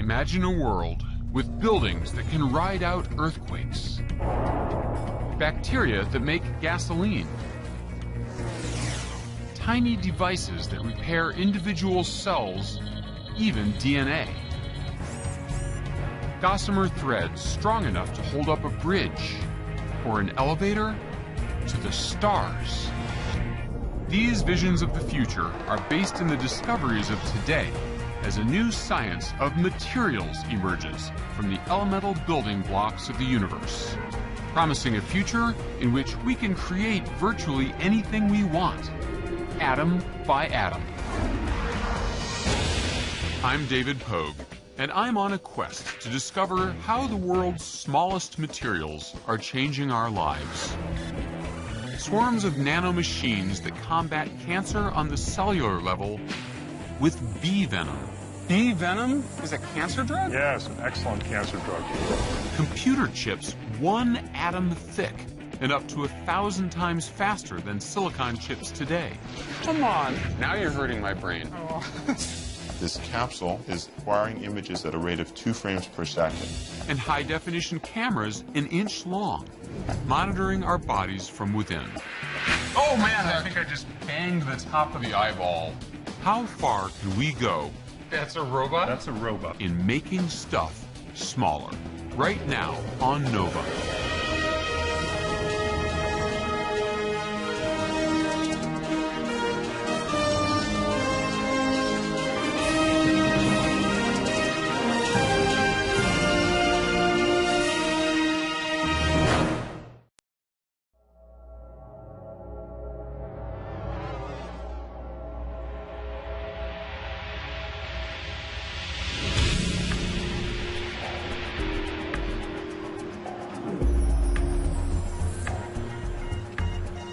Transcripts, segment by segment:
Imagine a world with buildings that can ride out earthquakes, bacteria that make gasoline, tiny devices that repair individual cells, even DNA, gossamer threads strong enough to hold up a bridge or an elevator to the stars. These visions of the future are based in the discoveries of today as a new science of materials emerges from the elemental building blocks of the universe, promising a future in which we can create virtually anything we want, atom by atom. I'm David Pogue, and I'm on a quest to discover how the world's smallest materials are changing our lives. Swarms of nanomachines that combat cancer on the cellular level with bee venom. Bee venom is a cancer drug? Yes, an excellent cancer drug. Computer chips 1 atom thick and up to 1,000 times faster than silicon chips today. Come on. Now you're hurting my brain. Oh. This capsule is acquiring images at a rate of 2 frames per second. And high-definition cameras an inch long, monitoring our bodies from within. Oh, man, I think I just banged the top of the eyeball. How far can we go? That's a robot? That's a robot. In making stuff smaller. Right now on Nova.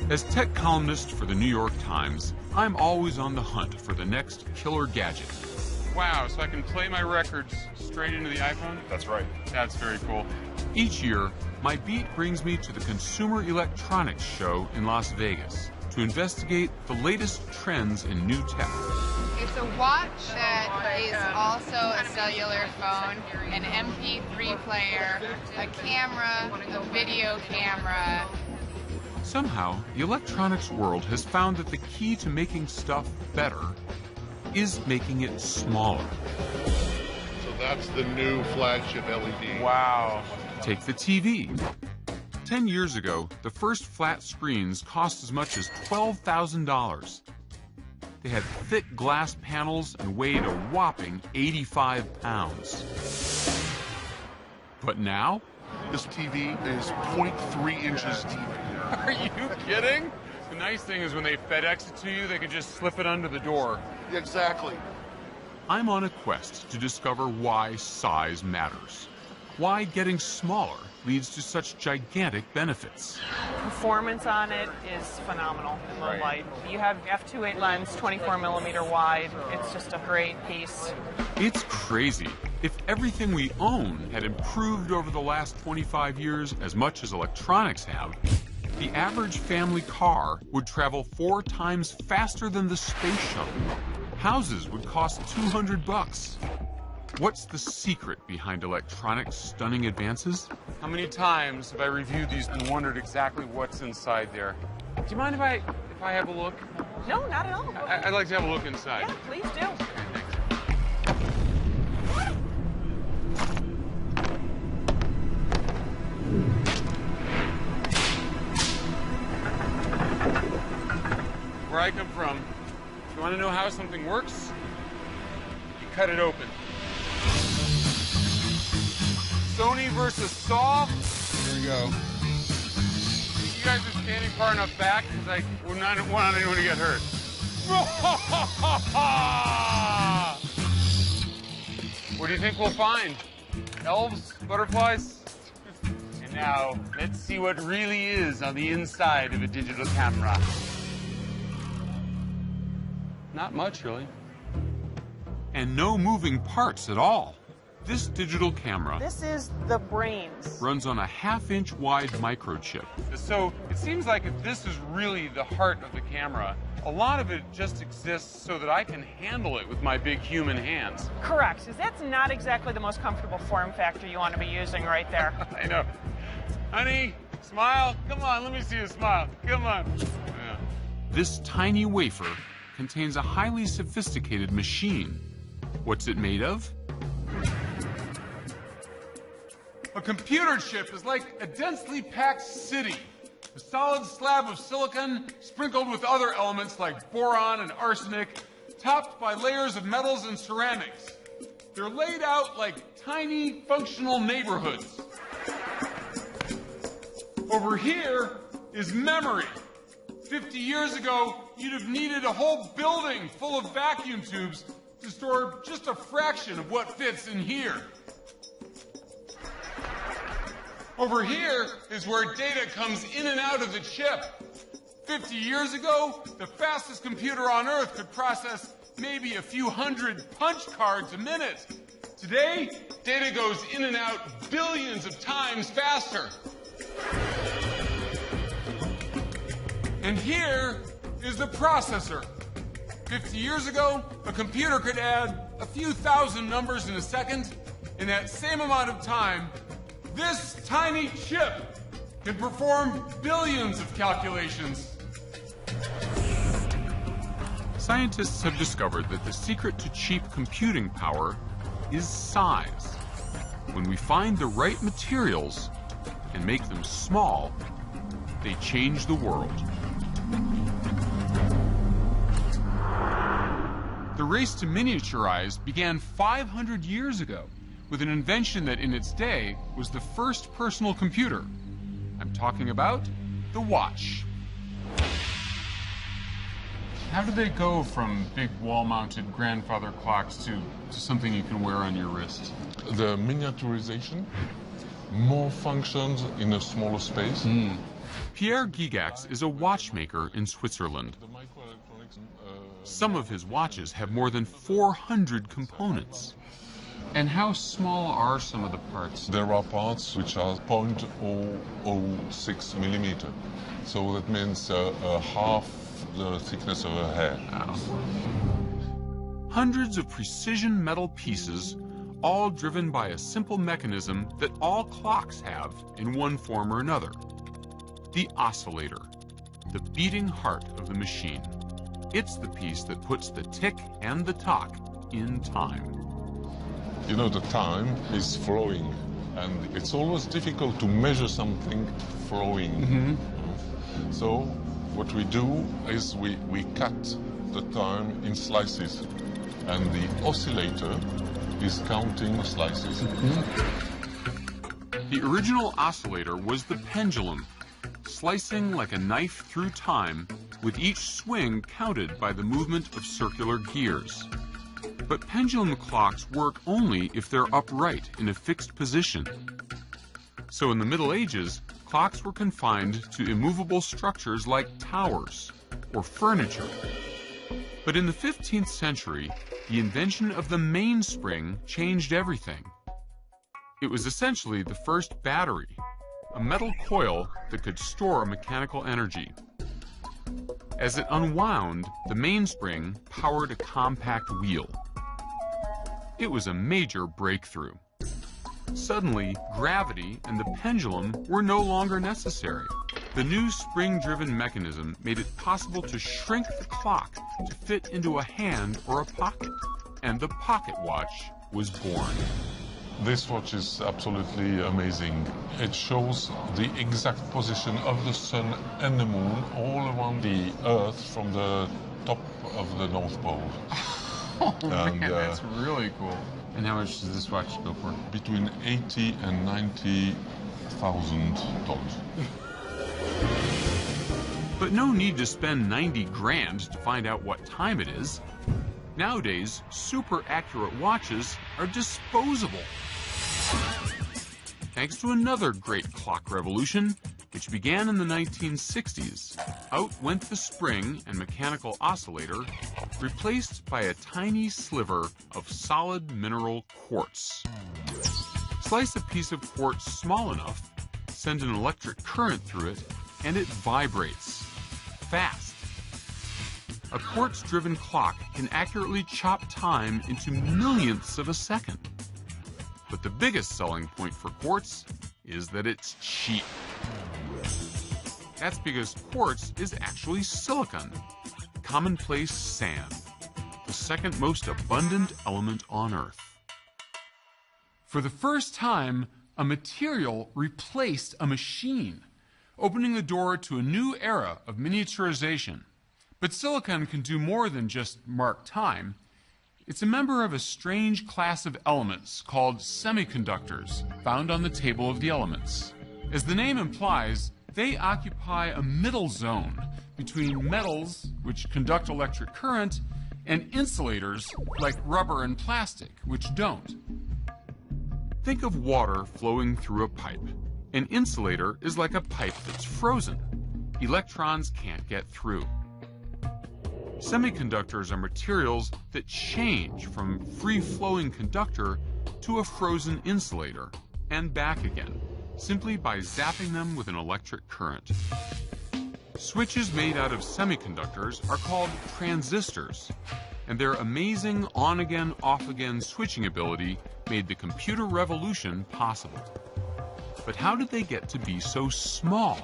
As tech columnist for the New York Times, I'm always on the hunt for the next killer gadget. Wow, so I can play my records straight into the iPhone? That's right. That's very cool. Each year, my beat brings me to the Consumer Electronics Show in Las Vegas to investigate the latest trends in new tech. It's a watch that is also a cellular phone, an MP3 player, a camera, a video camera. Somehow, the electronics world has found that the key to making stuff better is making it smaller. So that's the new flagship LED. Wow. Take the TV. 10 years ago, the first flat screens cost as much as $12,000. They had thick glass panels and weighed a whopping 85 pounds. But now? This TV is 0.3 inches deep. Are you kidding? The nice thing is when they FedEx it to you, they can just slip it under the door. Exactly. I'm on a quest to discover why size matters. Why getting smaller leads to such gigantic benefits. Performance on it is phenomenal in low light. You have f2.8 lens, 24 millimeter wide. It's just a great piece. It's crazy. If everything we own had improved over the last 25 years as much as electronics have, the average family car would travel 4 times faster than the space shuttle. Houses would cost $200. What's the secret behind electronics' stunning advances? How many times have I reviewed these and wondered exactly what's inside there? Do you mind if I have a look? No, not at all. I'd like to have a look inside. Yeah, please do. Where I come from, if you want to know how something works, you cut it open. Sony versus Saw. Here we go. You guys are standing far enough back because we don't want anyone to get hurt. What do you think we'll find? Elves? Butterflies? And now, let's see what really is on the inside of a digital camera. Not much, really. And no moving parts at all. This digital camera This is the brains. runs on a 1/2-inch wide microchip. So it seems like if this is really the heart of the camera, a lot of it just exists so that I can handle it with my big human hands. Correct, because that's not exactly the most comfortable form factor you want to be using right there. I know. Honey, smile. Come on, let me see you smile. Come on. Yeah. This tiny wafer contains a highly sophisticated machine. What's it made of? A computer chip is like a densely packed city. A solid slab of silicon sprinkled with other elements like boron and arsenic, topped by layers of metals and ceramics. They're laid out like tiny functional neighborhoods. Over here is memory. 50 years ago, you'd have needed a whole building full of vacuum tubes to store just a fraction of what fits in here. Over here is where data comes in and out of the chip. 50 years ago, the fastest computer on Earth could process maybe a few hundred punch cards a minute. Today, data goes in and out billions of times faster. And here is the processor. 50 years ago, a computer could add a few thousand numbers in a second. In that same amount of time, this tiny chip can perform billions of calculations. Scientists have discovered that the secret to cheap computing power is size. When we find the right materials and make them small, they change the world. The race to miniaturize began 500 years ago with an invention that in its day was the first personal computer. I'm talking about the watch. How did they go from big wall-mounted grandfather clocks to something you can wear on your wrist? The miniaturization, more functions in a smaller space. Pierre Gigax is a watchmaker in Switzerland. The microelectronics, Some of his watches have more than 400 components. And how small are some of the parts? there are parts which are 0.006 millimeter. So that means half the thickness of a hair. Hundreds of precision metal pieces, all driven by a simple mechanism that all clocks have in one form or another. The oscillator, the beating heart of the machine. It's the piece that puts the tick and the tock in time. You know, the time is flowing, and it's always difficult to measure something flowing. So what we do is we cut the time in slices, and the oscillator is counting slices. The original oscillator was the pendulum, slicing like a knife through time, with each swing counted by the movement of circular gears. But pendulum clocks work only if they're upright in a fixed position. So in the Middle Ages, clocks were confined to immovable structures like towers or furniture. But in the 15th century, the invention of the mainspring changed everything. It was essentially the first battery, a metal coil that could store mechanical energy. As it unwound, the mainspring powered a compact wheel. It was a major breakthrough. Suddenly, gravity and the pendulum were no longer necessary. The new spring-driven mechanism made it possible to shrink the clock to fit into a hand or a pocket, and the pocket watch was born. This watch is absolutely amazing. It shows the exact position of the sun and the moon all around the Earth from the top of the North Pole. Oh man, that's really cool. And how much does this watch go for? Between $80,000 and $90,000. But no need to spend 90 grand to find out what time it is. Nowadays, super accurate watches are disposable. Thanks to another great clock revolution, which began in the 1960s, out went the spring and mechanical oscillator, replaced by a tiny sliver of solid mineral quartz. Slice a piece of quartz small enough, send an electric current through it, and it vibrates. Fast. a quartz-driven clock can accurately chop time into millionths of a second. But the biggest selling point for quartz is that it's cheap. That's because quartz is actually silicon, commonplace sand, the second most abundant element on Earth. For the first time, a material replaced a machine, opening the door to a new era of miniaturization. But silicon can do more than just mark time. It's a member of a strange class of elements called semiconductors, found on the table of the elements. As the name implies, they occupy a middle zone between metals, which conduct electric current, and insulators like rubber and plastic, which don't. Think of water flowing through a pipe. An insulator is like a pipe that's frozen. Electrons can't get through. Semiconductors are materials that change from free-flowing conductor to a frozen insulator and back again, simply by zapping them with an electric current. Switches made out of semiconductors are called transistors, and their amazing on-again, off-again switching ability made the computer revolution possible. But how did they get to be so small?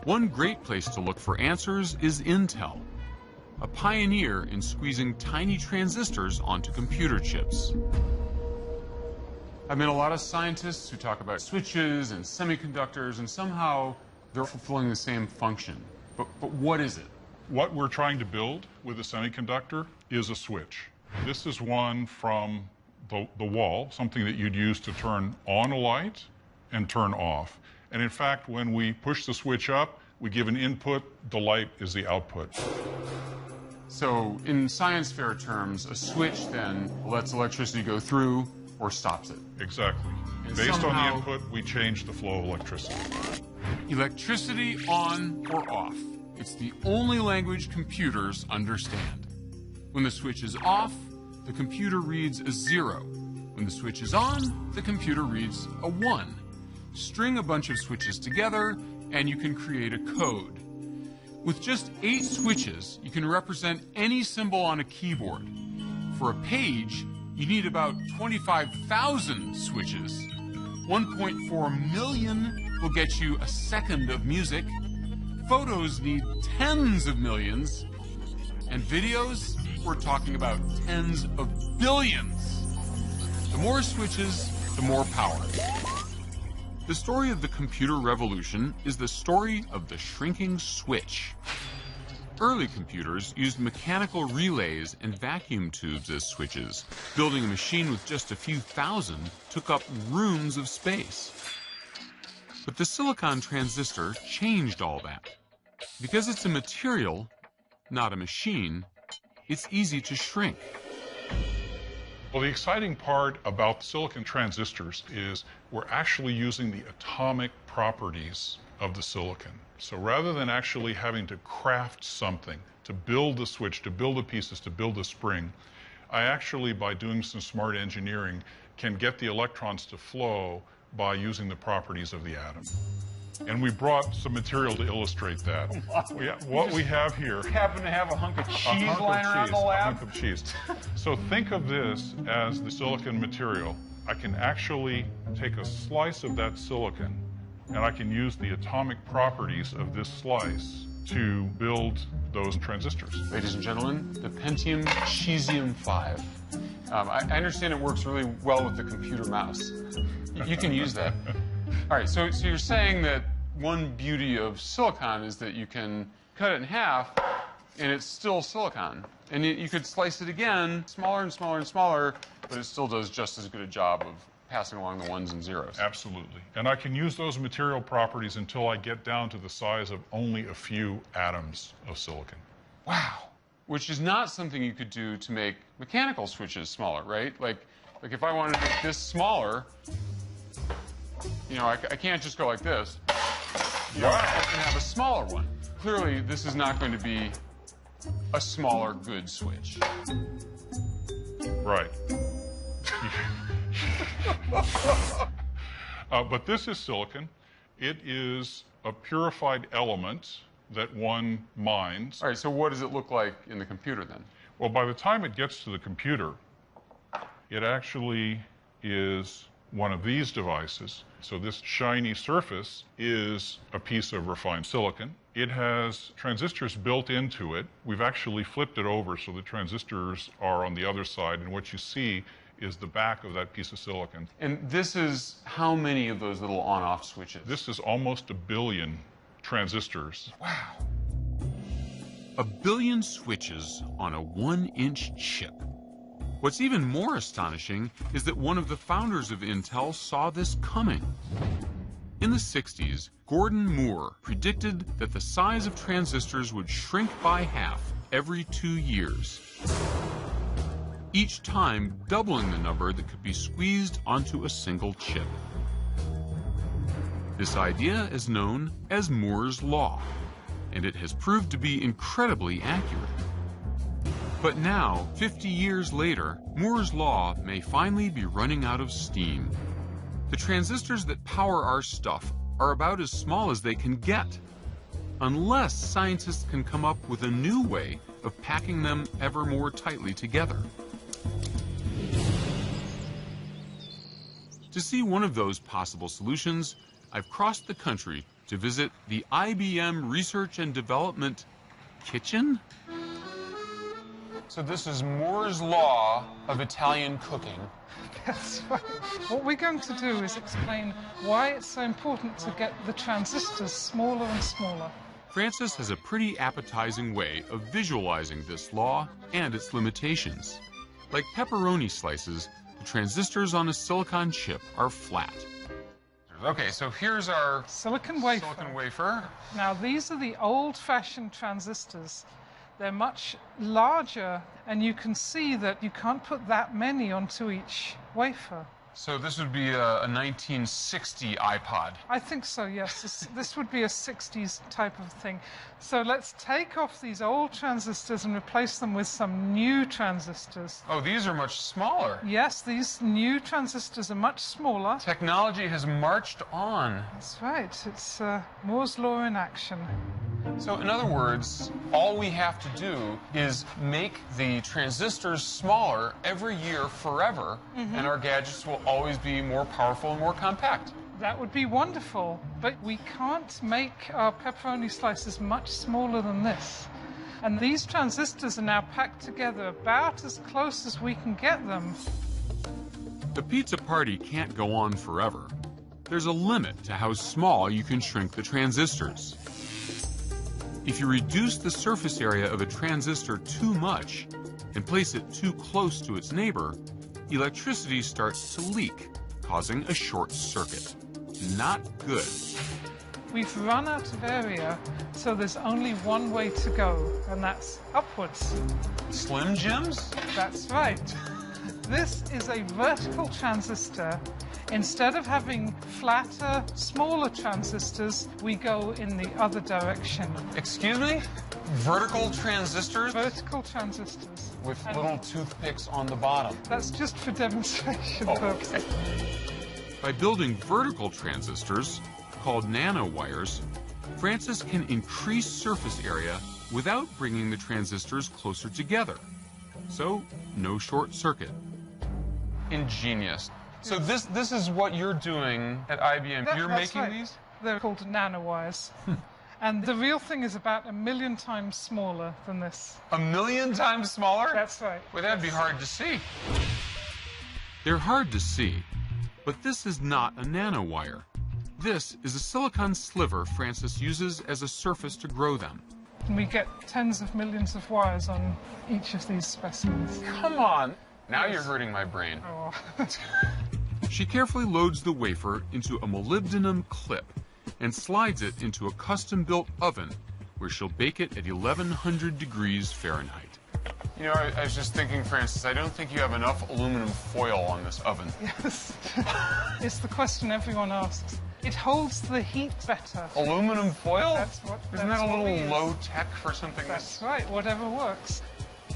One great place to look for answers is Intel, a pioneer in squeezing tiny transistors onto computer chips. I've met a lot of scientists who talk about switches and semiconductors, and somehow they're fulfilling the same function. But what is it? What we're trying to build with a semiconductor is a switch. This is one from the wall, something that you'd use to turn on a light and turn off. And in fact, when we push the switch up, we give an input, the light is the output. So in science fair terms, a switch then lets electricity go through or stops it. Exactly. And based on somehow, the input, we change the flow of electricity. Electricity on or off. It's the only language computers understand. When the switch is off, the computer reads a 0. When the switch is on, the computer reads a 1. String a bunch of switches together, and you can create a code. With just 8 switches, you can represent any symbol on a keyboard. For a page, you need about 25,000 switches. 1.4 million will get you a second of music. Photos need tens of millions. And videos, we're talking about tens of billions. The more switches, the more power. The story of the computer revolution is the story of the shrinking switch. Early computers used mechanical relays and vacuum tubes as switches. Building a machine with just a few thousand took up rooms of space. But the silicon transistor changed all that. Because it's a material, not a machine, it's easy to shrink. Well, the exciting part about silicon transistors is we're actually using the atomic properties of the silicon. So rather than actually having to craft something, to build the switch, to build the pieces, to build the spring, I actually, by doing some smart engineering, can get the electrons to flow by using the properties of the atom. And we brought some material to illustrate that. What we have here... Happen to have a hunk of cheese lying around the a lab? hunk of cheese. So think of this as the silicon material. I can actually take a slice of that silicon, and I can use the atomic properties of this slice to build those transistors. Ladies and gentlemen, the Pentium Cesium 5. I understand it works really well with the computer mouse. You can use that. All right, so you're saying that one beauty of silicon is that you can cut it in half, and it's still silicon. And you could slice it again, smaller and smaller and smaller, but it still does just as good a job of passing along the ones and zeros. Absolutely. And I can use those material properties until I get down to the size of only a few atoms of silicon. Wow. Which is not something you could do to make mechanical switches smaller, right? Like if I wanted to make this smaller, you know, I can't just go like this. Wow. I can have a smaller one. Clearly, this is not going to be a smaller good switch. Right. But this is silicon. It is a purified element that one mines. All right, so what does it look like in the computer then? Well, by the time it gets to the computer, it actually is one of these devices. So this shiny surface is a piece of refined silicon. It has transistors built into it. We've actually flipped it over so the transistors are on the other side, and what you see is the back of that piece of silicon. And this is how many of those little on-off switches? This is almost 1 billion transistors. Wow. 1 billion switches on a 1-inch chip. What's even more astonishing is that one of the founders of Intel saw this coming. In the 60s, Gordon Moore predicted that the size of transistors would shrink by half every 2 years, each time doubling the number that could be squeezed onto a single chip. This idea is known as Moore's Law, and it has proved to be incredibly accurate. But now, 50 years later, Moore's Law may finally be running out of steam. The transistors that power our stuff are about as small as they can get, unless scientists can come up with a new way of packing them ever more tightly together. To see one of those possible solutions, I've crossed the country to visit the IBM Research and Development Kitchen? So this is Moore's Law of Italian cooking. That's right. What we're going to do is explain why it's so important to get the transistors smaller and smaller. Francis has a pretty appetizing way of visualizing this law and its limitations. Like pepperoni slices, the transistors on a silicon chip are flat. Okay, so here's our silicon wafer. Now, these are the old-fashioned transistors. They're much larger, and you can see that you can't put that many onto each wafer. So this would be a 1960 iPod. I think so, yes. This would be a 60s type of thing. So let's take off these old transistors and replace them with some new transistors. Oh, these are much smaller. Yes, these new transistors are much smaller. Technology has marched on. That's right. It's Moore's Law in action. So in other words, all we have to do is make the transistors smaller every year forever, and our gadgets will always be more powerful and more compact. That would be wonderful, but we can't make our pepperoni slices much smaller than this. And these transistors are now packed together about as close as we can get them. The pizza party can't go on forever. There's a limit to how small you can shrink the transistors. If you reduce the surface area of a transistor too much and place it too close to its neighbor, electricity starts to leak, causing a short circuit. Not good. We've run out of area, so there's only one way to go, and that's upwards. Slim Jims? That's right. This is a vertical transistor. Instead of having flatter, smaller transistors, we go in the other direction. Excuse me? Vertical transistors? Vertical transistors. With little toothpicks on the bottom. That's just for demonstration purposes. By building vertical transistors, called nanowires, Francis can increase surface area without bringing the transistors closer together. So, no short circuit. Ingenious. So this is what you're doing at IBM. You're making right. these? They're called nanowires. And the real thing is about 1 million times smaller than this. 1 million times smaller? That's right. Well, that'd be hard to see. They're hard to see, but this is not a nanowire. This is a silicon sliver Francis uses as a surface to grow them. And we get tens of millions of wires on each of these specimens. Come on. Now you're hurting my brain. Oh. She carefully loads the wafer into a molybdenum clip and slides it into a custom-built oven where she'll bake it at 1100 degrees Fahrenheit. You know, I was just thinking, Francis, I don't think you have enough aluminum foil on this oven. Yes. It's the question everyone asks. It holds the heat better. Aluminum foil? Isn't that a little low-tech for something That's right, whatever works.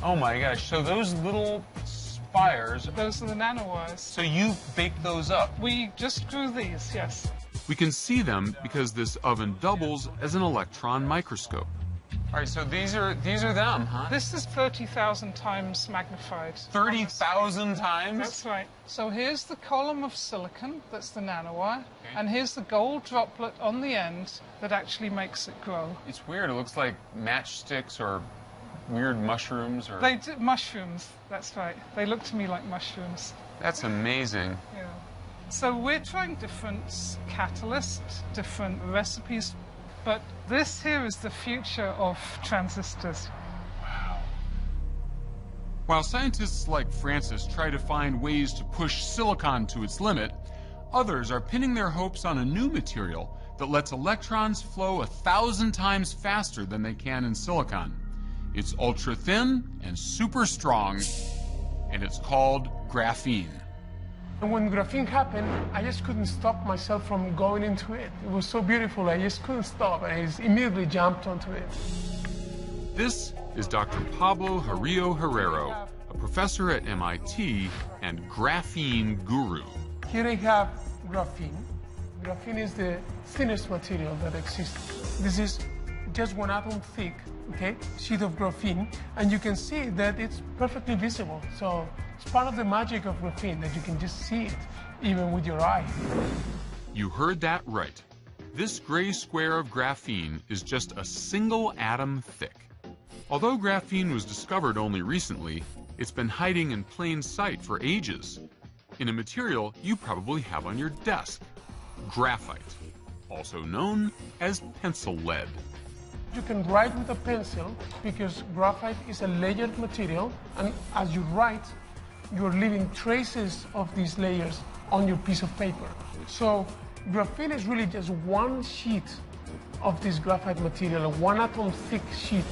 Oh my gosh, so those little spires... Those are the nanowires. So you baked those up? We just grew these, yes. We can see them because this oven doubles as an electron microscope. All right, so these are them, huh? This is 30,000 times magnified. 30,000 times? That's right. So here's the column of silicon, that's the nanowire, and here's the gold droplet on the end that actually makes it grow. It's weird. It looks like matchsticks or weird mushrooms or... Mushrooms, that's right. They look to me like mushrooms. That's amazing. Yeah. So we're trying different catalysts, different recipes, but this here is the future of transistors. Wow. While scientists like Francis try to find ways to push silicon to its limit, others are pinning their hopes on a new material that lets electrons flow 1,000 times faster than they can in silicon. It's ultra thin and super strong, and it's called graphene. And when graphene happened, I just couldn't stop myself from going into it. It was so beautiful, I just couldn't stop, and I just immediately jumped onto it. This is Dr. Pablo Jarillo Herrero, a professor at MIT and graphene guru. Here I have graphene. Graphene is the thinnest material that exists. This is just 1 atom thick, okay, sheet of graphene, and you can see that it's perfectly visible. So it's part of the magic of graphene that you can just see it, even with your eye. You heard that right. This gray square of graphene is just a single atom thick. Although graphene was discovered only recently, it's been hiding in plain sight for ages, in a material you probably have on your desk, graphite, also known as pencil lead. You can write with a pencil because graphite is a layered material, and as you write, you're leaving traces of these layers on your piece of paper. So graphene is really just one sheet of this graphite material, a 1 atom thick sheet.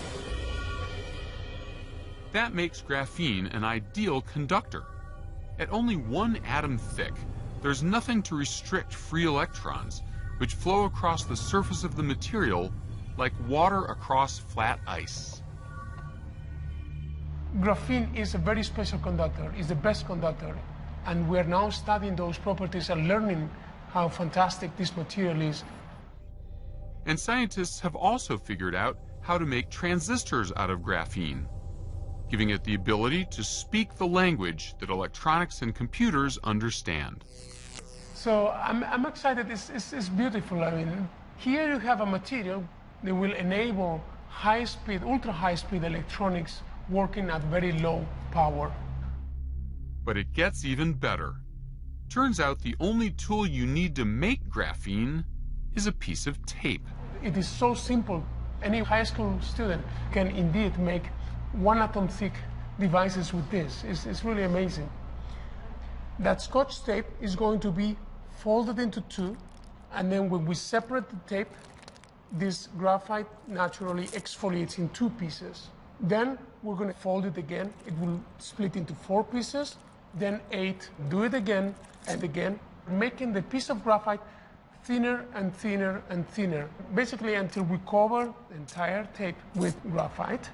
That makes graphene an ideal conductor. At only 1 atom thick, there's nothing to restrict free electrons, which flow across the surface of the material like water across flat ice. Graphene is a very special conductor, it's the best conductor, and we're now studying those properties and learning how fantastic this material is. And scientists have also figured out how to make transistors out of graphene, giving it the ability to speak the language that electronics and computers understand. So I'm excited, it's beautiful. I mean, here you have a material that will enable high-speed, ultra-high-speed electronics working at very low power. But it gets even better. Turns out the only tool you need to make graphene is a piece of tape. It is so simple. Any high school student can indeed make 1 atom thick devices with this. It's really amazing. That Scotch tape is going to be folded into 2, and then when we separate the tape, this graphite naturally exfoliates in 2 pieces. Then we're going to fold it again. It will split into 4 pieces, then 8. Do it again and again, making the piece of graphite thinner and thinner and thinner, basically until we cover the entire tape with graphite.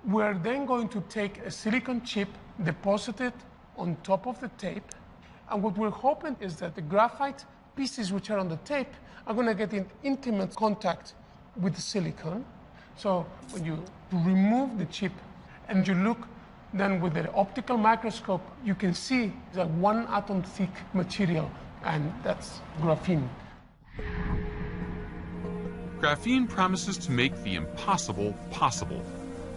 We're then going to take a silicon chip, deposit it on top of the tape, and what we're hoping is that the graphite pieces which are on the tape are going to get in intimate contact with the silicon. So when you remove the chip and you look then with the optical microscope, you can see the 1 atom thick material, and that's graphene. Graphene promises to make the impossible possible,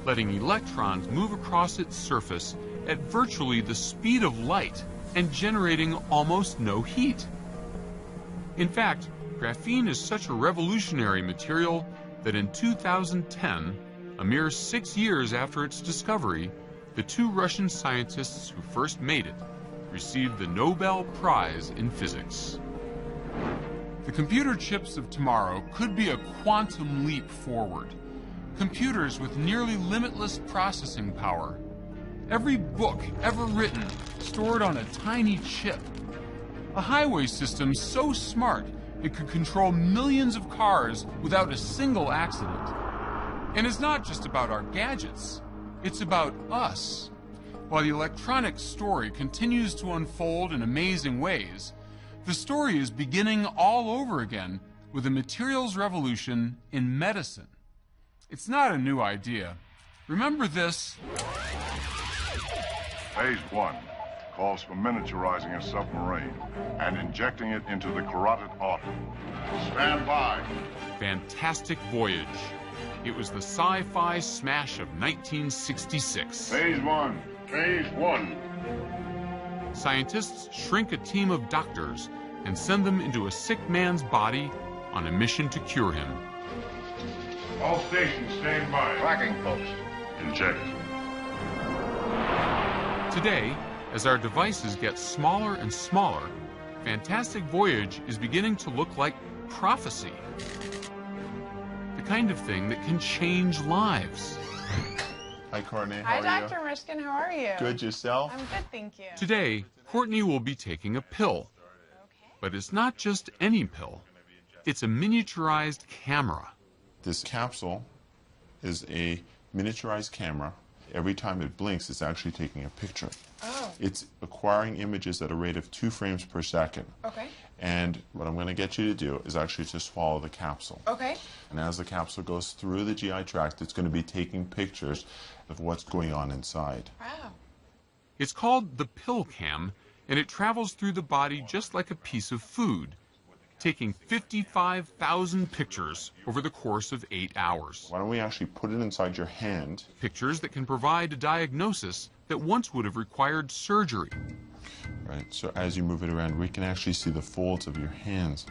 letting electrons move across its surface at virtually the speed of light and generating almost no heat. In fact, graphene is such a revolutionary material that in 2010, a mere 6 years after its discovery, the 2 Russian scientists who first made it received the Nobel Prize in Physics. The computer chips of tomorrow could be a quantum leap forward. Computers with nearly limitless processing power. Every book ever written stored on a tiny chip. A highway system so smart it could control millions of cars without a single accident. And it's not just about our gadgets, it's about us. While the electronics story continues to unfold in amazing ways, The story is beginning all over again with a materials revolution in medicine. It's not a new idea. Remember this? Phase 1 calls for miniaturizing a submarine and injecting it into the carotid artery. Stand by. Fantastic Voyage. It was the sci-fi smash of 1966. Phase 1. Phase 1. Scientists shrink a team of doctors and send them into a sick man's body on a mission to cure him. All stations stand by. Tracking post. Inject. Today, as our devices get smaller and smaller, Fantastic Voyage is beginning to look like prophecy. The kind of thing that can change lives. Hi, Courtney. Hi, How are Dr. Mishkin. How are you? Good, yourself? I'm good, thank you. Today, Courtney will be taking a pill. But it's not just any pill. It's a miniaturized camera. This capsule is a miniaturized camera. Every time it blinks, it's actually taking a picture. Oh. It's acquiring images at a rate of 2 frames per second. Okay. And what I'm going to get you to do is actually to swallow the capsule. Okay. And as the capsule goes through the GI tract, it's going to be taking pictures of what's going on inside. Wow. It's called the pill cam, and it travels through the body just like a piece of food, taking 55,000 pictures over the course of 8 hours. Why don't we actually put it inside your hand? Pictures that can provide a diagnosis that once would have required surgery. Right, so as you move it around, we can actually see the folds of your hands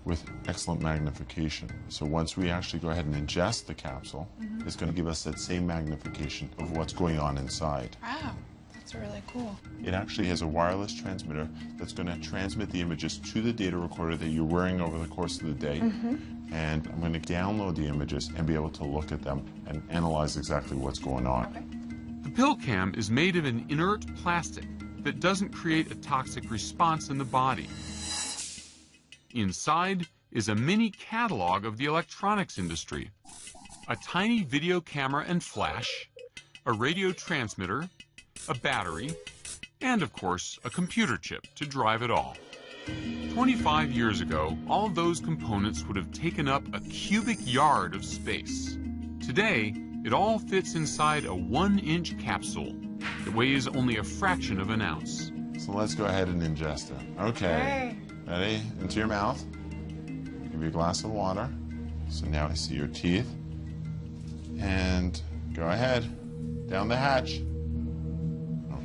with excellent magnification. So once we actually go ahead and ingest the capsule, it's going to give us that same magnification of what's going on inside. Wow. That's really cool. It actually has a wireless transmitter that's going to transmit the images to the data recorder that you're wearing over the course of the day. And I'm going to download the images and be able to look at them and analyze exactly what's going on. Okay. The pill cam is made of an inert plastic that doesn't create a toxic response in the body. Inside is a mini catalog of the electronics industry. A tiny video camera and flash, a radio transmitter, a battery, and of course, a computer chip to drive it all. 25 years ago, all of those components would have taken up a cubic yard of space. Today, it all fits inside a 1-inch capsule that weighs only a fraction of an ounce. So let's go ahead and ingest it. Okay. Ready? Into your mouth. Give you a glass of water. So now I see your teeth. And go ahead. Down the hatch.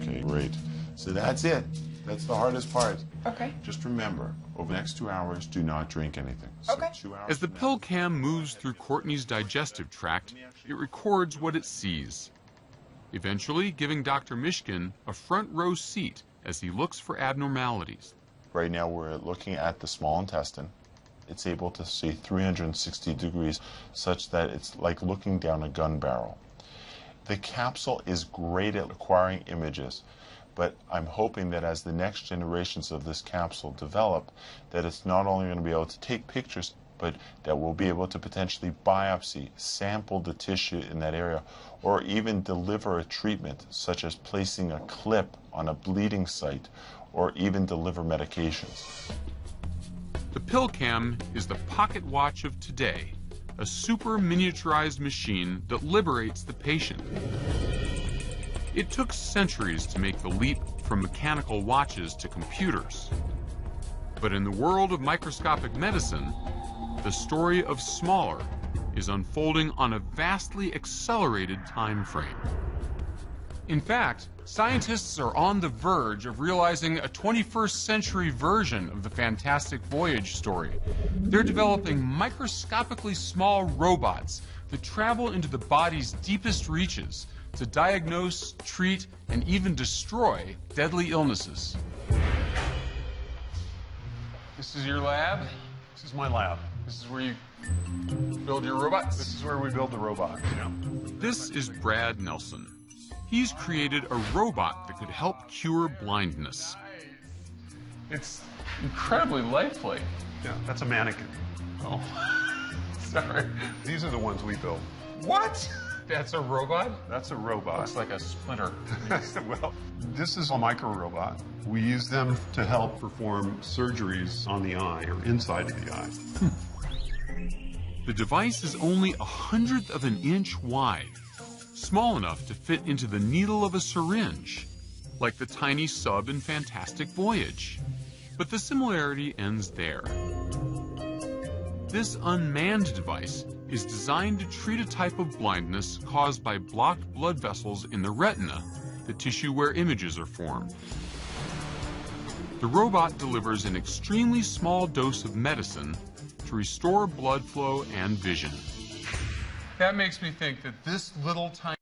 Okay, great. So that's it. That's the hardest part. Okay. Just remember, over the next 2 hours, do not drink anything. So Okay. 2 hours As the from now- pill cam moves through Courtney's digestive tract, it records what it sees, eventually giving Dr. Mishkin a front row seat as he looks for abnormalities. Right now we're looking at the small intestine. It's able to see 360 degrees such that it's like looking down a gun barrel. The capsule is great at acquiring images, but I'm hoping that as the next generations of this capsule develop, that it's not only going to be able to take pictures, but that we'll be able to potentially biopsy, sample the tissue in that area, or even deliver a treatment, such as placing a clip on a bleeding site, or even deliver medications. The pill cam is the pocket watch of today, a super miniaturized machine that liberates the patient. It took centuries to make the leap from mechanical watches to computers. But in the world of microscopic medicine, the story of smaller is unfolding on a vastly accelerated time frame. In fact, scientists are on the verge of realizing a 21st century version of the Fantastic Voyage story. They're developing microscopically small robots that travel into the body's deepest reaches to diagnose, treat, and even destroy deadly illnesses. This is your lab? This is my lab. This is where you build your robots? This is where we build the robots, yeah. This is Brad Nelson. He's created a robot that could help cure blindness. It's incredibly lifelike. Yeah, that's a mannequin. Oh, sorry. These are the ones we built. What? That's a robot? That's a robot. Looks like a splinter. Well, this is a micro robot. We use them to help perform surgeries on the eye or inside of the eye. The device is only 1/100 of an inch wide, small enough to fit into the needle of a syringe, like the tiny sub in Fantastic Voyage. But the similarity ends there. This unmanned device is designed to treat a type of blindness caused by blocked blood vessels in the retina, the tissue where images are formed. The robot delivers an extremely small dose of medicine to restore blood flow and vision. That makes me think that this little tiny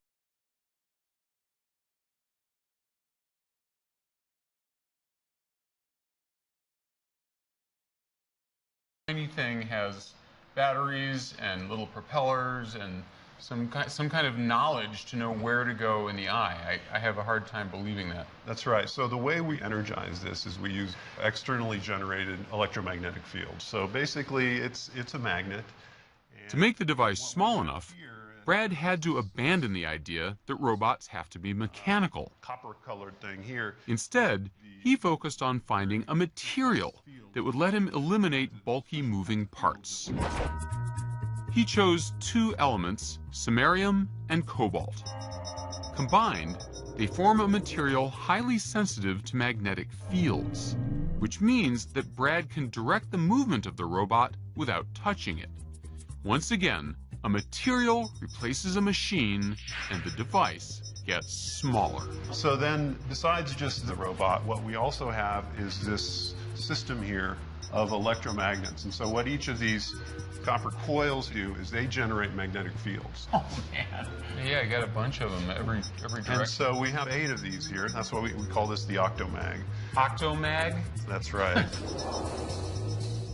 thing has batteries and little propellers and some kind of knowledge to know where to go in the eye. I have a hard time believing that. That's right. So the way we energize this is we use externally generated electromagnetic fields. So basically, it's a magnet. To make the device small enough, Brad had to abandon the idea that robots have to be mechanical. Copper-colored thing here. Instead, he focused on finding a material that would let him eliminate bulky moving parts. He chose two elements, samarium and cobalt. Combined, they form a material highly sensitive to magnetic fields, which means that Brad can direct the movement of the robot without touching it. Once again, a material replaces a machine, and the device gets smaller. So then, besides just the robot, what we also have is this system here of electromagnets. And so what each of these copper coils do is they generate magnetic fields. Oh, man. Yeah, I got a bunch of them, every direction. And so we have 8 of these here. That's why we call this the Octomag. Octomag? That's right.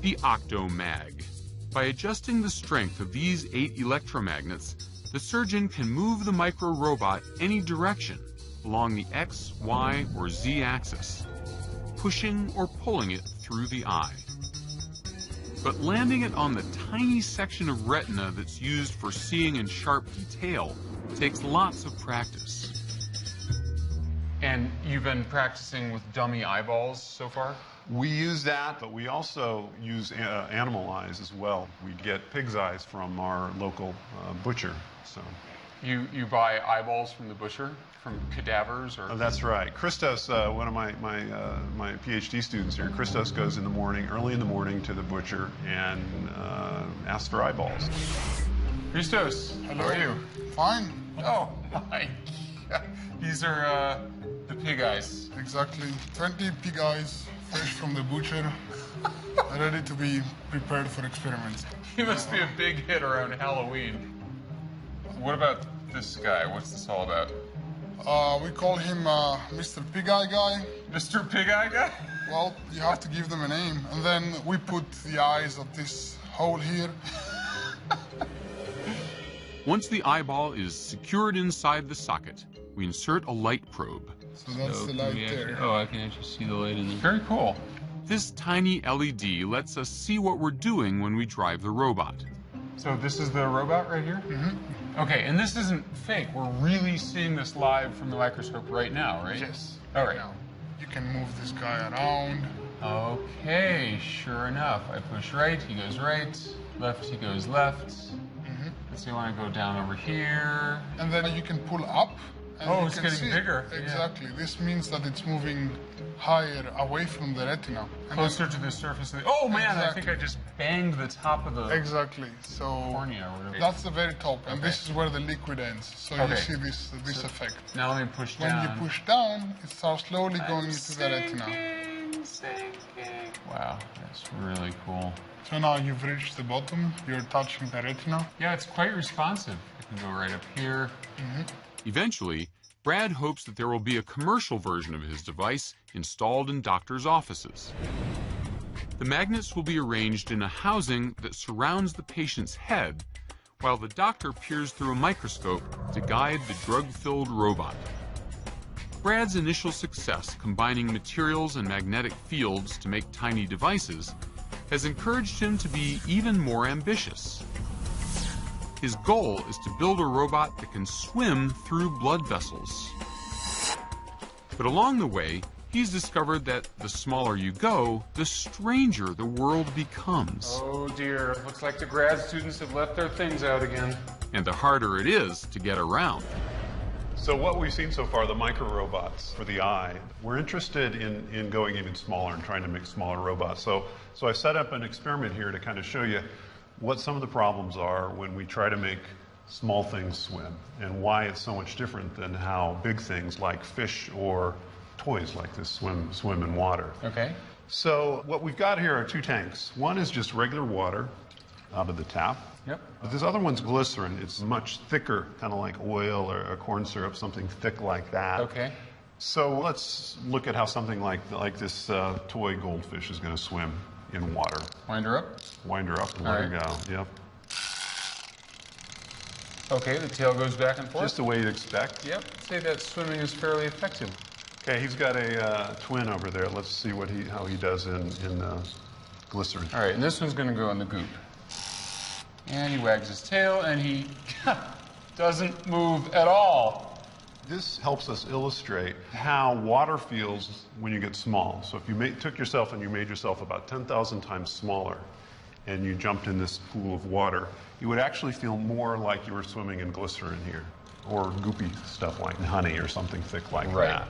The Octomag. By adjusting the strength of these 8 electromagnets, the surgeon can move the micro-robot any direction along the X, Y, or Z axis, pushing or pulling it through the eye. But landing it on the tiny section of retina that's used for seeing in sharp detail takes lots of practice. And you've been practicing with dummy eyeballs so far? We use that, but we also use animal eyes as well. We get pig's eyes from our local butcher. So you buy eyeballs from the butcher, from cadavers, or? Oh, that's right. Christos, one of my PhD students here, Christos goes in the morning, early in the morning, to the butcher and asks for eyeballs. Christos, hello. How are you? Fine. Oh my God. These are the pig eyes. Exactly. 20 pig eyes, fresh from the butcher, ready to be prepared for experiments. He must be a big hit around Halloween. What about this guy? What's this all about? We call him Mr. Pig Eye Guy. Mr. Pig Eye Guy? Well, you have to give them a name. And then we put the eyes of this hole here. Once the eyeball is secured inside the socket, we insert a light probe. So that's the light there. Oh, I can actually see the light in there. Very cool. This tiny LED lets us see what we're doing when we drive the robot. So this is the robot right here? Mm-hmm. Okay, and this isn't fake. We're really seeing this live from the microscope right now, right? Yes. All right. Now, you can move this guy around. Okay, sure enough. I push right, he goes right. Left, he goes left. Mm-hmm. Let's see, I want to go down over here. And then you can pull up. And oh, you it's can getting see bigger. Exactly. Yeah. This means that it's moving higher away from the retina. And closer to the surface of the... Oh, man, exactly. I think I just banged the top of the... Exactly. So cornea or whatever. That's the very top, and okay. this is where the liquid ends. So you see this effect. Now let me push down. When you push down, it starts slowly going into the retina. Sinking. Wow, that's really cool. So now you've reached the bottom. You're touching the retina. Yeah, it's quite responsive. I can go right up here. Mm-hmm. Eventually, Brad hopes that there will be a commercial version of his device installed in doctors' offices. The magnets will be arranged in a housing that surrounds the patient's head, while the doctor peers through a microscope to guide the drug-filled robot. Brad's initial success combining materials and magnetic fields to make tiny devices has encouraged him to be even more ambitious. His goal is to build a robot that can swim through blood vessels. But along the way, he's discovered that the smaller you go, the stranger the world becomes. Oh dear, looks like the grad students have left their things out again. And the harder it is to get around. So what we've seen so far, the micro robots for the eye, we're interested in going even smaller and trying to make smaller robots. So I set up an experiment here to kind of show you what some of the problems are when we try to make small things swim and why it's so much different than how big things like fish or toys like this swim in water. Okay. So what we've got here are two tanks. One is just regular water out of the tap. Yep. But this other one's glycerin. It's much thicker, kind of like oil or a corn syrup, something thick like that. Okay. So let's look at how something like this toy goldfish is going to swim in water. Wind her up. Wind her up and let her go. Yep. Okay, the tail goes back and forth. Just the way you'd expect. Yep. Say that swimming is fairly effective. Okay, he's got a twin over there. Let's see how he does in the glycerin. All right, and this one's going to go in the goop. And he wags his tail, and he doesn't move at all. This helps us illustrate how water feels when you get small. So if you took yourself and you made yourself about 10,000 times smaller, and you jumped in this pool of water, you would actually feel more like you were swimming in glycerin here, or goopy stuff like honey or something thick like that.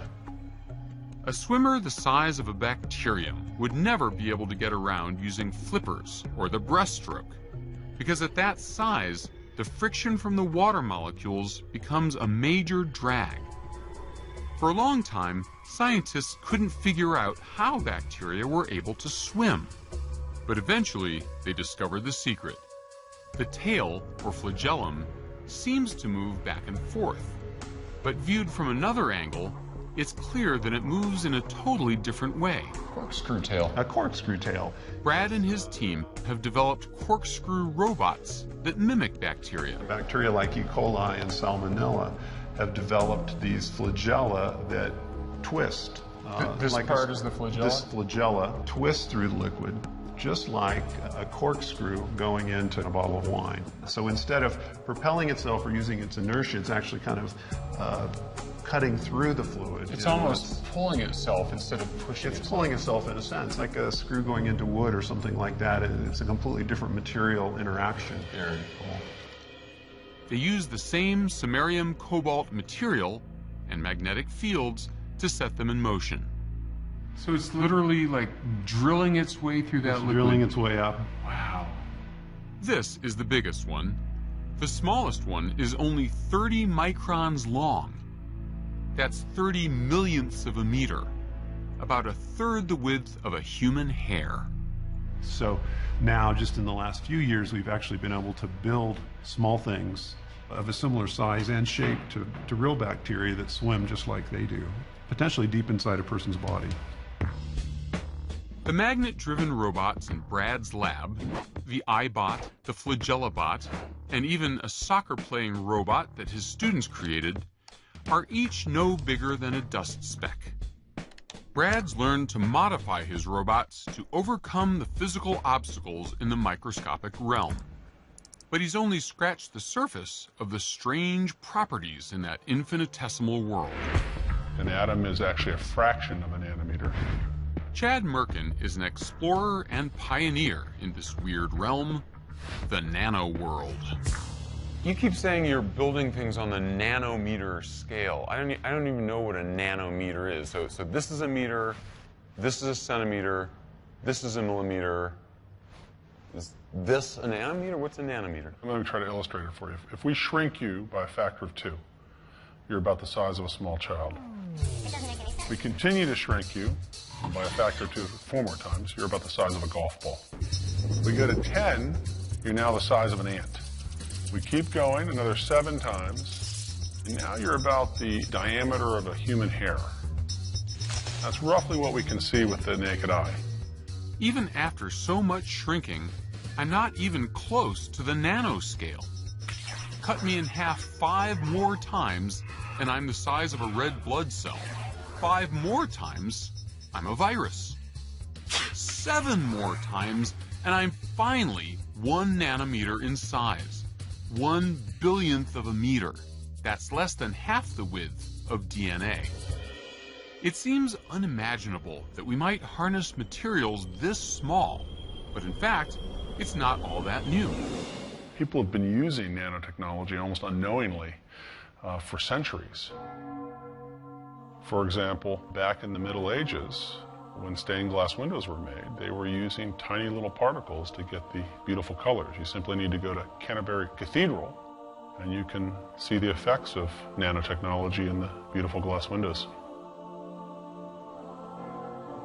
A swimmer the size of a bacterium would never be able to get around using flippers or the breaststroke, because at that size, the friction from the water molecules becomes a major drag. For a long time, scientists couldn't figure out how bacteria were able to swim. But eventually, they discovered the secret. The tail, or flagellum, seems to move back and forth. But viewed from another angle, it's clear that it moves in a totally different way. Corkscrew tail. A corkscrew tail. Brad and his team have developed corkscrew robots that mimic bacteria. Bacteria like E. coli and Salmonella have developed these flagella that twist. This part is the flagella? This flagella twists through the liquid, just like a corkscrew going into a bottle of wine. So instead of propelling itself or using its inertia, it's actually kind of cutting through the fluid. It's almost pulling itself instead of pushing itself. It's pulling itself in a sense, like a screw going into wood or something like that. It's a completely different material interaction. Very cool. They use the same samarium cobalt material and magnetic fields to set them in motion. So it's literally like drilling its way through that liquid. Drilling its way up. Wow. This is the biggest one. The smallest one is only 30 microns long. That's 30 millionths of a meter, about a third the width of a human hair. So now, just in the last few years, we've actually been able to build small things of a similar size and shape to real bacteria that swim just like they do, potentially deep inside a person's body. The magnet-driven robots in Brad's lab, the iBot, the FlagellaBot, and even a soccer-playing robot that his students created, are each no bigger than a dust speck. Brad's learned to modify his robots to overcome the physical obstacles in the microscopic realm. But he's only scratched the surface of the strange properties in that infinitesimal world. An atom is actually a fraction of a nanometer. Chad Merkin is an explorer and pioneer in this weird realm, the nano world. You keep saying you're building things on the nanometer scale. I don't even know what a nanometer is. So this is a meter, this is a centimeter, this is a millimeter. Is this a nanometer? What's a nanometer? Let me try to illustrate it for you. If we shrink you by a factor of 2, you're about the size of a small child. If we continue to shrink you by a factor of 2 4 more times, you're about the size of a golf ball. If we go to 10, you're now the size of an ant. We keep going another 7 times, and now you're about the diameter of a human hair. That's roughly what we can see with the naked eye. Even after so much shrinking, I'm not even close to the nanoscale. Cut me in half 5 more times, and I'm the size of a red blood cell. 5 more times, I'm a virus. 7 more times, and I'm finally 1 nanometer in size. 1 billionth of a meter. That's less than half the width of DNA. It seems unimaginable that we might harness materials this small, but in fact, it's not all that new. People have been using nanotechnology almost unknowingly for centuries. For example, back in the Middle Ages, when stained glass windows were made, they were using tiny little particles to get the beautiful colors. You simply need to go to Canterbury Cathedral, and you can see the effects of nanotechnology in the beautiful glass windows.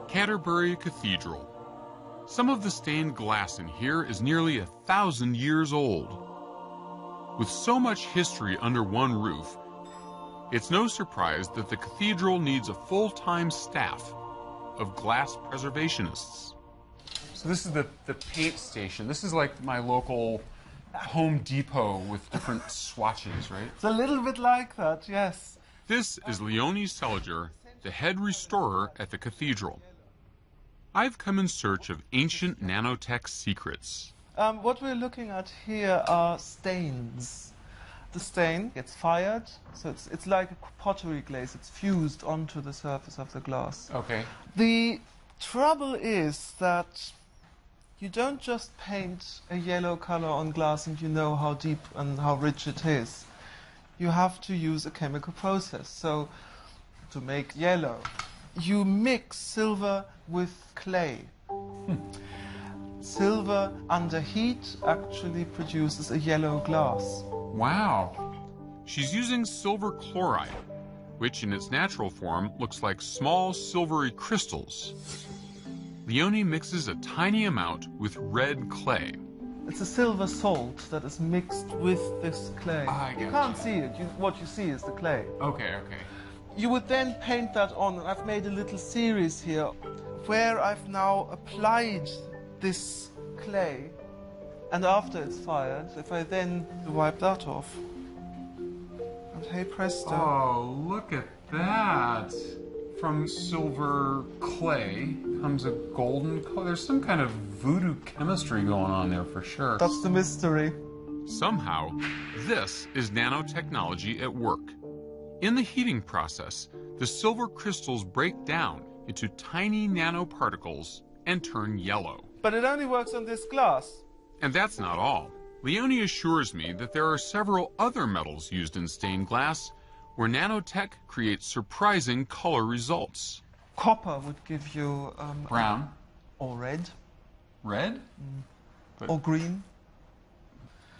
Canterbury Cathedral. Some of the stained glass in here is nearly 1,000 years old. With so much history under one roof, it's no surprise that the cathedral needs a full-time staff of glass preservationists. So this is the paint station. This is like my local Home Depot with different swatches, right? It's a little bit like that, yes. This is Leonie Seliger, the head restorer at the cathedral. I've come in search of ancient nanotech secrets. What we're looking at here are stains. The stain gets fired, so it's like a pottery glaze. It's fused onto the surface of the glass. Okay. The trouble is that you don't just paint a yellow color on glass and you know how deep and how rich it is. You have to use a chemical process. So to make yellow, you mix silver with clay. Silver under heat actually produces a yellow glass. Wow. She's using silver chloride, which in its natural form looks like small silvery crystals. Leonie mixes a tiny amount with red clay. It's a silver salt that is mixed with this clay. You can't see it. What you see is the clay. Okay, okay. You would then paint that on, and I've made a little series here where I've now applied this clay, and after it's fired, if I then wipe that off, and hey presto. Oh, look at that. From silver clay comes a golden color. There's some kind of voodoo chemistry going on there for sure. That's the mystery. Somehow, this is nanotechnology at work. In the heating process, the silver crystals break down into tiny nanoparticles and turn yellow. But it only works on this glass. And that's not all. Leonie assures me that there are several other metals used in stained glass where nanotech creates surprising color results. Copper would give you brown or red. Red? Or green.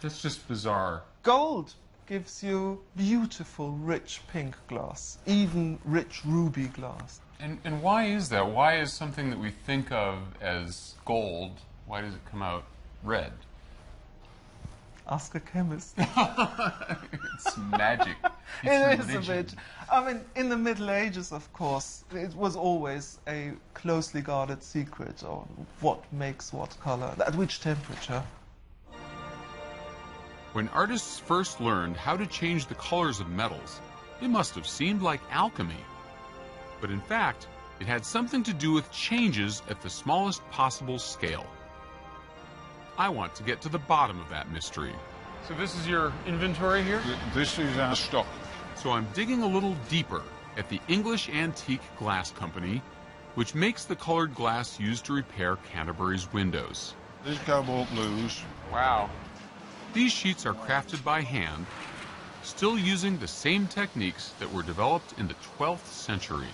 That's just bizarre. Gold gives you beautiful, rich pink glass, even rich ruby glass. And why is that? Why is something that we think of as gold, why does it come out red? Ask a chemist. It's magic. It is a bit. I mean, in the Middle Ages, of course, it was always a closely guarded secret on what makes what color, at which temperature. When artists first learned how to change the colors of metals, it must have seemed like alchemy. But in fact, it had something to do with changes at the smallest possible scale. I want to get to the bottom of that mystery. So this is your inventory here? This is our stock. So I'm digging a little deeper at the English Antique Glass Company, which makes the colored glass used to repair Canterbury's windows. This is cobalt blues. Wow. These sheets are crafted by hand, still using the same techniques that were developed in the 12th century.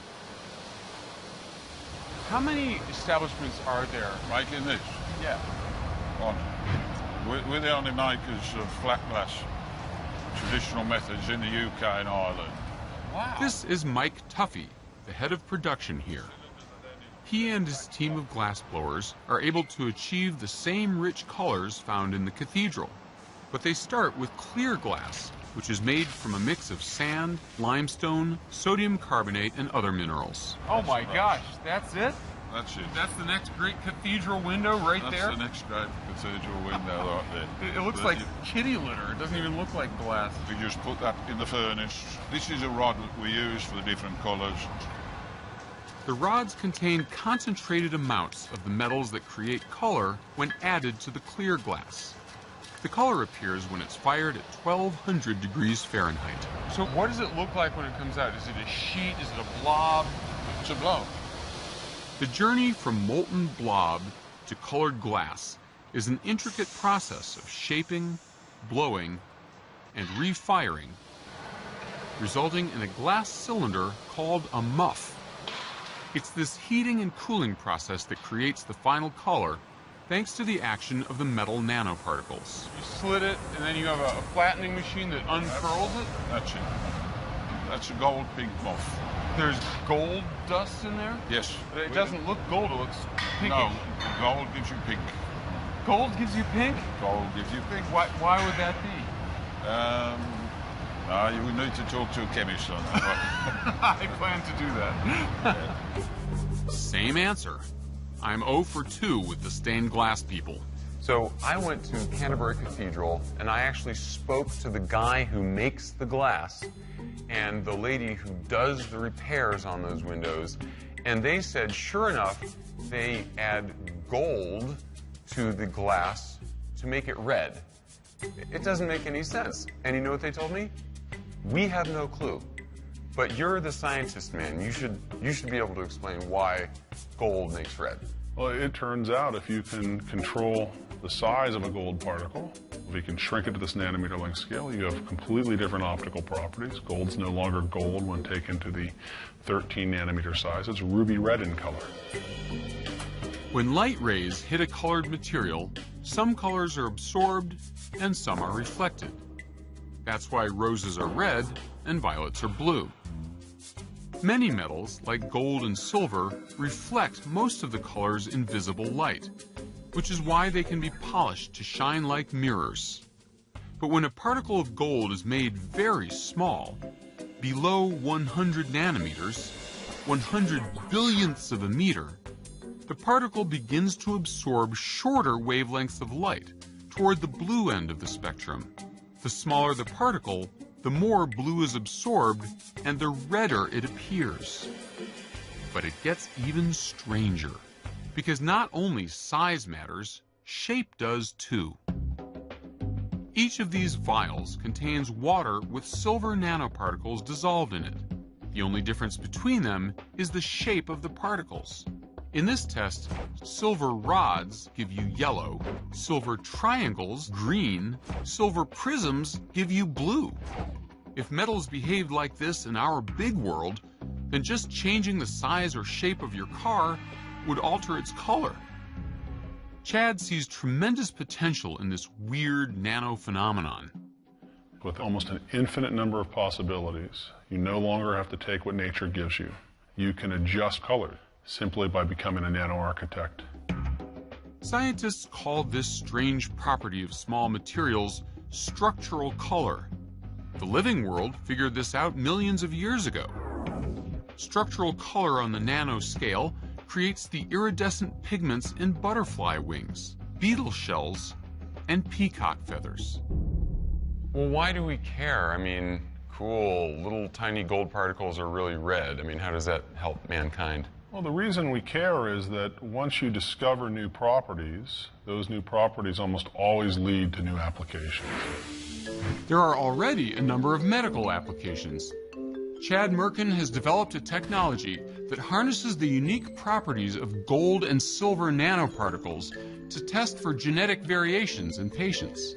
How many establishments are there? Making this? Yeah. We're the only makers of flat glass, traditional methods in the UK and Ireland. Wow. This is Mike Tuffy, the head of production here. He and his team of glassblowers are able to achieve the same rich colors found in the cathedral. But they start with clear glass, which is made from a mix of sand, limestone, sodium carbonate, and other minerals. Oh my gosh, that's it? That's it. That's the next great cathedral window right there? That's the next great cathedral window right there. It looks like kitty litter. It doesn't even look like glass. We just put that in the furnace. This is a rod that we use for the different colours. The rods contain concentrated amounts of the metals that create color when added to the clear glass. The color appears when it's fired at 1200 degrees Fahrenheit. So what does it look like when it comes out? Is it a sheet? Is it a blob? It's a blob. The journey from molten blob to colored glass is an intricate process of shaping, blowing, and refiring, resulting in a glass cylinder called a muff. It's this heating and cooling process that creates the final color, thanks to the action of the metal nanoparticles. You slit it, and then you have a flattening machine that unfurls it? That's it. That's a gold pink muff. There's gold dust in there? Yes. But it doesn't look gold, it looks pinkish. No, gold gives you pink. Gold gives you pink? Gold gives you pink. Why would that be? You would need to talk to a chemist on that. I plan to do that. Same answer. I'm 0 for 2 with the stained glass people. So I went to Canterbury Cathedral, and I actually spoke to the guy who makes the glass and the lady who does the repairs on those windows, and they said, sure enough, they add gold to the glass to make it red. It doesn't make any sense. And you know what they told me? We have no clue. But you're the scientist, man. You should be able to explain why gold makes red. Well, it turns out if you can control the size of a gold particle, if you can shrink it to this nanometer length scale, you have completely different optical properties. Gold's no longer gold when taken to the 13 nanometer size. It's ruby red in color. When light rays hit a colored material, some colors are absorbed and some are reflected. That's why roses are red and violets are blue. Many metals, like gold and silver, reflect most of the colors in visible light, which is why they can be polished to shine like mirrors. But when a particle of gold is made very small, below 100 nanometers, 100 billionths of a meter, the particle begins to absorb shorter wavelengths of light toward the blue end of the spectrum. The smaller the particle, the more blue is absorbed and the redder it appears. But it gets even stranger, because not only size matters, shape does too. Each of these vials contains water with silver nanoparticles dissolved in it. The only difference between them is the shape of the particles. In this test, silver rods give you yellow, silver triangles green, silver prisms give you blue. If metals behaved like this in our big world, then just changing the size or shape of your car would alter its color. Chad sees tremendous potential in this weird nano phenomenon. With almost an infinite number of possibilities, you no longer have to take what nature gives you. You can adjust color simply by becoming a nano-architect. Scientists call this strange property of small materials structural color. The living world figured this out millions of years ago. Structural color on the nano scale creates the iridescent pigments in butterfly wings, beetle shells, and peacock feathers. Well, why do we care? I mean, cool, little tiny gold particles are really red. I mean, how does that help mankind? Well, the reason we care is that once you discover new properties, those new properties almost always lead to new applications. There are already a number of medical applications. Chad Merkin has developed a technology that harnesses the unique properties of gold and silver nanoparticles to test for genetic variations in patients.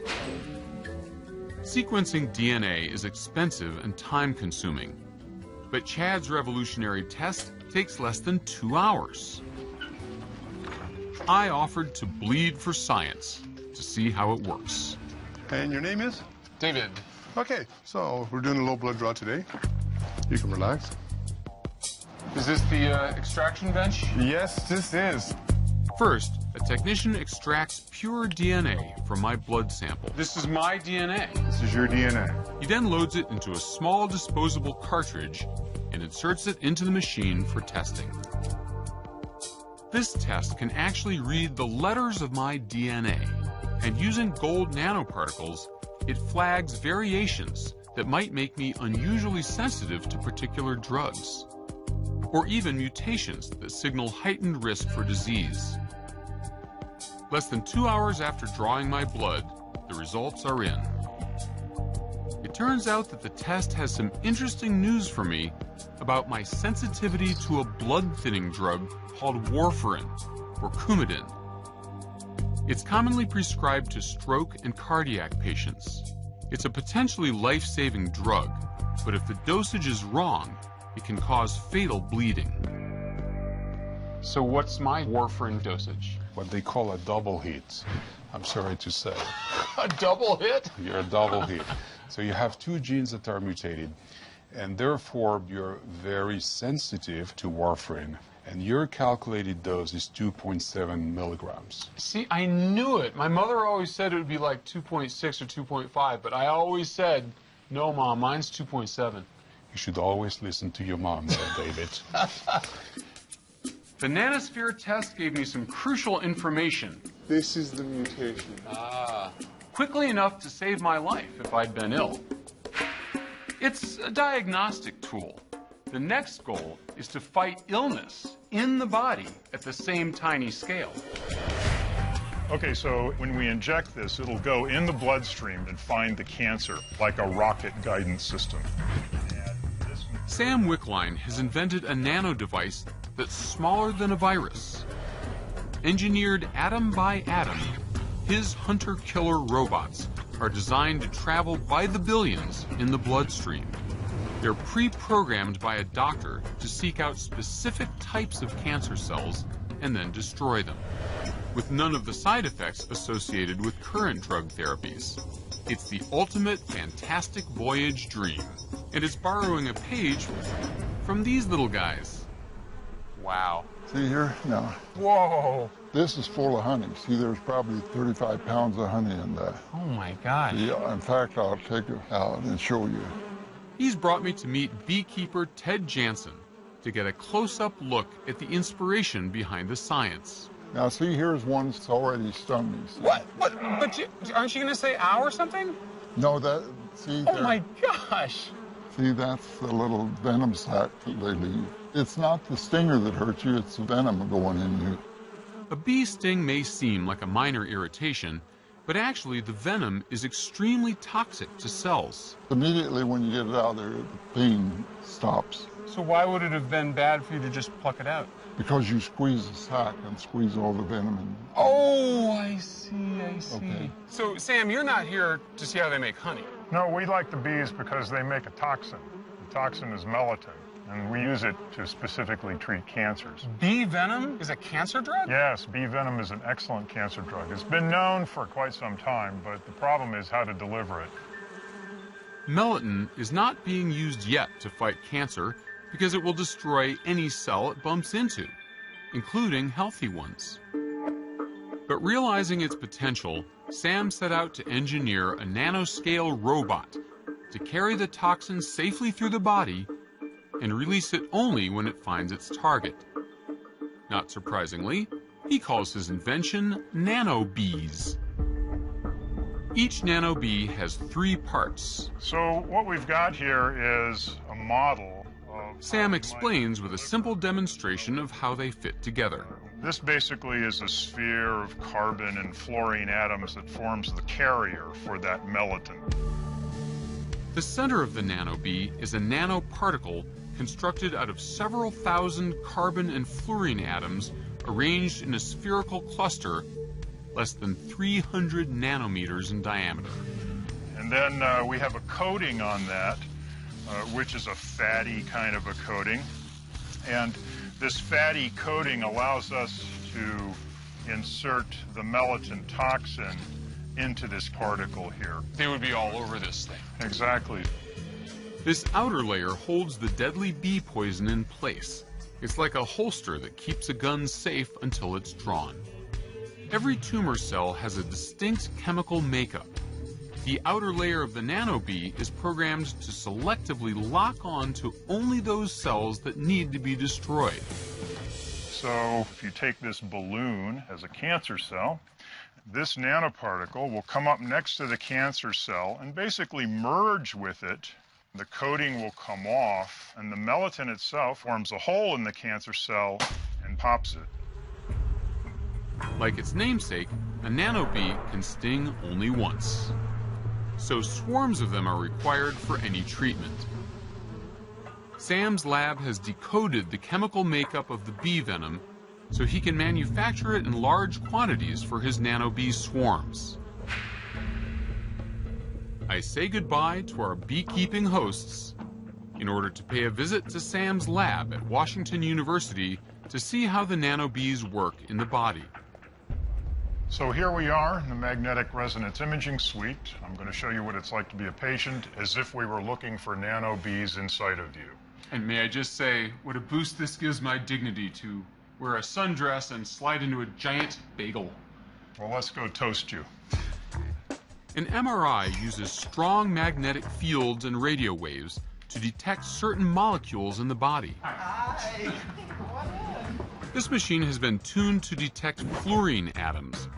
Sequencing DNA is expensive and time-consuming, but Chad's revolutionary test takes less than 2 hours. I offered to bleed for science to see how it works. And your name is? David. Okay, so we're doing a low blood draw today. You can relax. Is this the extraction bench? Yes, this is. First, a technician extracts pure DNA from my blood sample. This is my DNA. This is your DNA. He then loads it into a small disposable cartridge and inserts it into the machine for testing. This test can actually read the letters of my DNA, and using gold nanoparticles, it flags variations that might make me unusually sensitive to particular drugs, or even mutations that signal heightened risk for disease. Less than 2 hours after drawing my blood, the results are in. It turns out that the test has some interesting news for me about my sensitivity to a blood-thinning drug called warfarin, or Coumadin. It's commonly prescribed to stroke and cardiac patients. It's a potentially life-saving drug, but if the dosage is wrong, it can cause fatal bleeding. So what's my warfarin dosage? What they call a double hit, I'm sorry to say. A double hit? You're a double hit. So you have two genes that are mutated, and therefore you're very sensitive to warfarin. And your calculated dose is 2.7 milligrams. See, I knew it. My mother always said it would be like 2.6 or 2.5, but I always said, no, Mom, mine's 2.7. You should always listen to your mom, David. The nanosphere test gave me some crucial information. This is the mutation. Quickly enough to save my life if I'd been ill. It's a diagnostic tool. The next goal is to fight illness in the body at the same tiny scale. Okay, so when we inject this, it'll go in the bloodstream and find the cancer, like a rocket guidance system. Sam Wickline has invented a nano device that's smaller than a virus. Engineered atom by atom, his hunter-killer robots are designed to travel by the billions in the bloodstream. They're pre-programmed by a doctor to seek out specific types of cancer cells and then destroy them, with none of the side effects associated with current drug therapies. It's the ultimate fantastic voyage dream, and it's borrowing a page from these little guys. Wow. See here? Now, Whoa. this is full of honey. See, there's probably 35 pounds of honey in that. Oh, my God. Yeah, in fact, I'll take it out and show you. He's brought me to meet beekeeper Ted Jansen to get a close-up look at the inspiration behind the science. Now, see, here's one that's already stung me. See? What? But aren't you going to say ow or something? No, that, see, Oh, my gosh. see, that's the little venom sac that they leave. It's not the stinger that hurts you, it's the venom going in you. A bee sting may seem like a minor irritation, but actually the venom is extremely toxic to cells. Immediately when you get it out there, the pain stops. So why would it have been bad for you to just pluck it out? Because you squeeze the sac and squeeze all the venom in. Oh, I see, I see. Okay. So, Sam, you're not here to see how they make honey. No, we like the bees because they make a toxin. The toxin is melatonin, and we use it to specifically treat cancers. Bee venom is a cancer drug? Yes, bee venom is an excellent cancer drug. It's been known for quite some time, but the problem is how to deliver it. Melatonin is not being used yet to fight cancer because it will destroy any cell it bumps into, including healthy ones. But realizing its potential, Sam set out to engineer a nanoscale robot to carry the toxin safely through the body and release it only when it finds its target. Not surprisingly, he calls his invention nanobees. Each nanobee has 3 parts. So what we've got here is a model of... Sam explains with a simple demonstration of how they fit together. This basically is a sphere of carbon and fluorine atoms that forms the carrier for that melatonin. The center of the nanobee is a nanoparticle constructed out of several thousand carbon and fluorine atoms arranged in a spherical cluster less than 300 nanometers in diameter. And then we have a coating on that, which is a fatty kind of a coating. And this fatty coating allows us to insert the melatonin toxin into this particle here. They would be all over this thing. Exactly. This outer layer holds the deadly bee poison in place. It's like a holster that keeps a gun safe until it's drawn. Every tumor cell has a distinct chemical makeup. The outer layer of the nanobee is programmed to selectively lock on to only those cells that need to be destroyed. So if you take this balloon as a cancer cell, this nanoparticle will come up next to the cancer cell and basically merge with it. The coating will come off, and the melatonin itself forms a hole in the cancer cell and pops it. Like its namesake, a nanobee can sting only once. So swarms of them are required for any treatment. Sam's lab has decoded the chemical makeup of the bee venom so he can manufacture it in large quantities for his nanobee swarms. I say goodbye to our beekeeping hosts in order to pay a visit to Sam's lab at Washington University to see how the nanobees work in the body. So here we are in the magnetic resonance imaging suite. I'm going to show you what it's like to be a patient as if we were looking for nanobees inside of you. And may I just say, what a boost this gives my dignity to wear a sundress and slide into a giant bagel. Well, let's go toast you. An MRI uses strong magnetic fields and radio waves to detect certain molecules in the body. Hi. This machine has been tuned to detect fluorine atoms,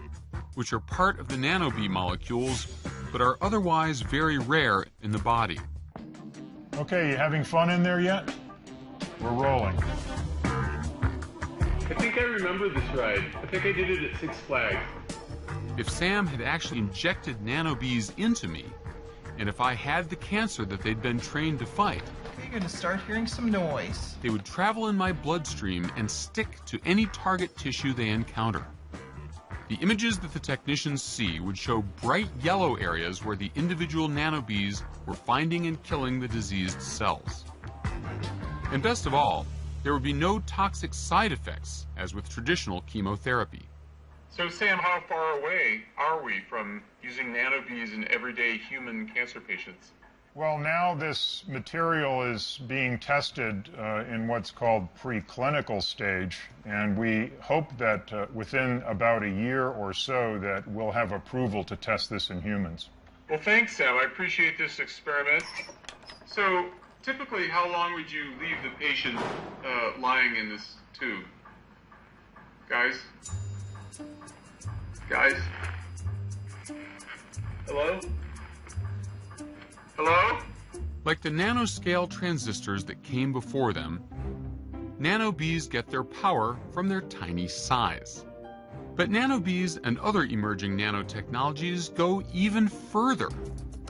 which are part of the nanobee molecules, but are otherwise very rare in the body. Okay, you having fun in there yet? We're rolling. I think I remember this ride. I think I did it at Six Flags. If Sam had actually injected nanobees into me, and if I had the cancer that they'd been trained to fight, You're going to start hearing some noise. they would travel in my bloodstream and stick to any target tissue they encounter. The images that the technicians see would show bright yellow areas where the individual nanobees were finding and killing the diseased cells. And best of all, there would be no toxic side effects, as with traditional chemotherapy. So, Sam, how far away are we from using nanobees in everyday human cancer patients? Well, now this material is being tested in what's called preclinical stage, and we hope that within about a year or so that we'll have approval to test this in humans. Well, thanks, Sam. I appreciate this experiment. So, typically, how long would you leave the patient lying in this tube? Guys? Guys? Hello? Hello? Like the nanoscale transistors that came before them, nanobees get their power from their tiny size. But nanobees and other emerging nanotechnologies go even further.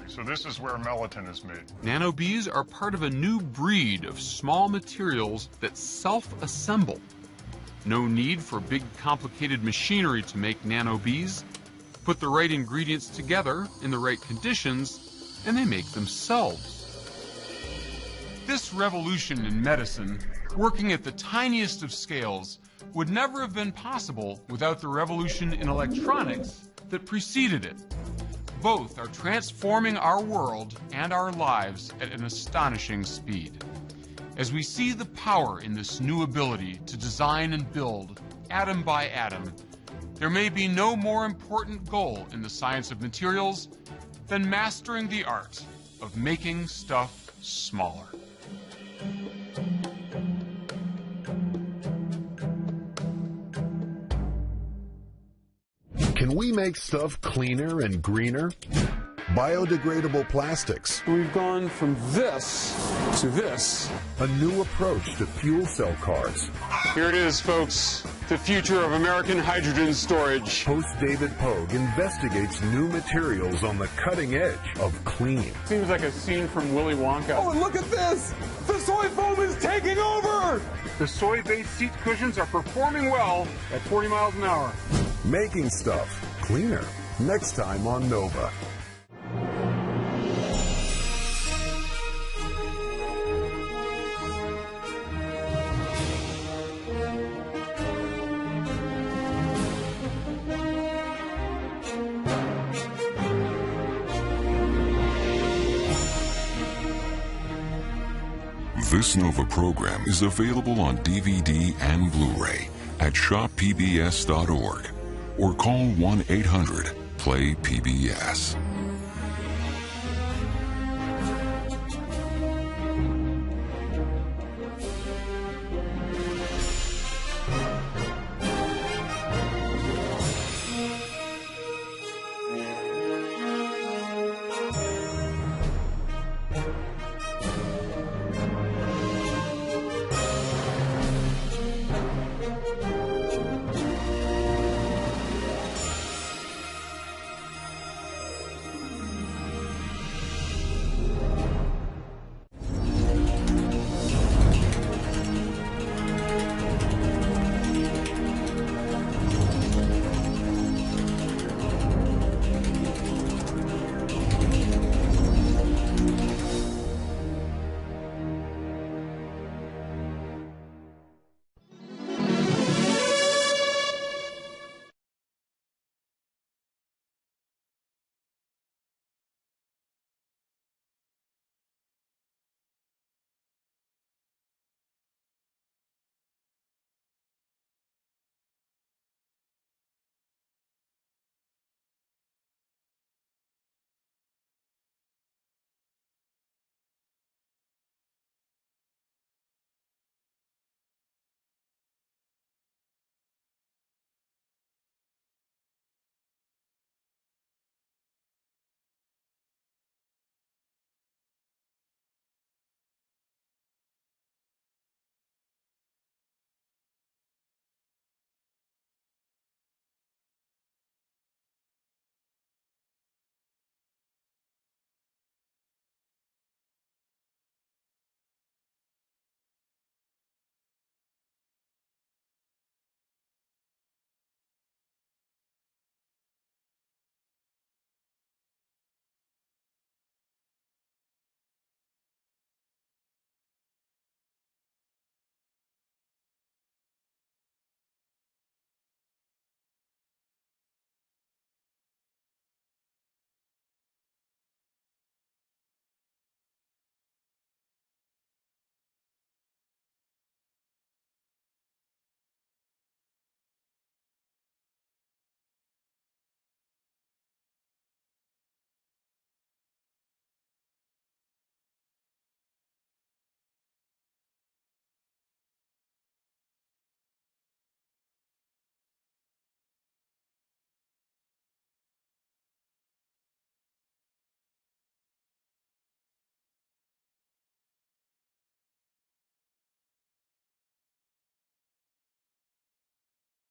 So this is where melatonin is made. Nanobees are part of a new breed of small materials that self-assemble. No need for big, complicated machinery to make nanobees. Put the right ingredients together in the right conditions, and they make themselves. This revolution in medicine, working at the tiniest of scales, would never have been possible without the revolution in electronics that preceded it. Both are transforming our world and our lives at an astonishing speed. As we see the power in this new ability to design and build, atom by atom, there may be no more important goal in the science of materials than mastering the art of making stuff smaller. Can we make stuff cleaner and greener? Biodegradable plastics. We've gone from this to this. A new approach to fuel cell cars. Here it is, folks. The future of American hydrogen storage. Host David Pogue investigates new materials on the cutting edge of clean. Seems like a scene from Willy Wonka. Oh, and look at this! The soy foam is taking over! The soy-based seat cushions are performing well at 40 miles an hour. Making stuff cleaner. Next time on Nova. This Nova program is available on DVD and Blu-ray at shoppbs.org or call 1-800-PLAY-PBS.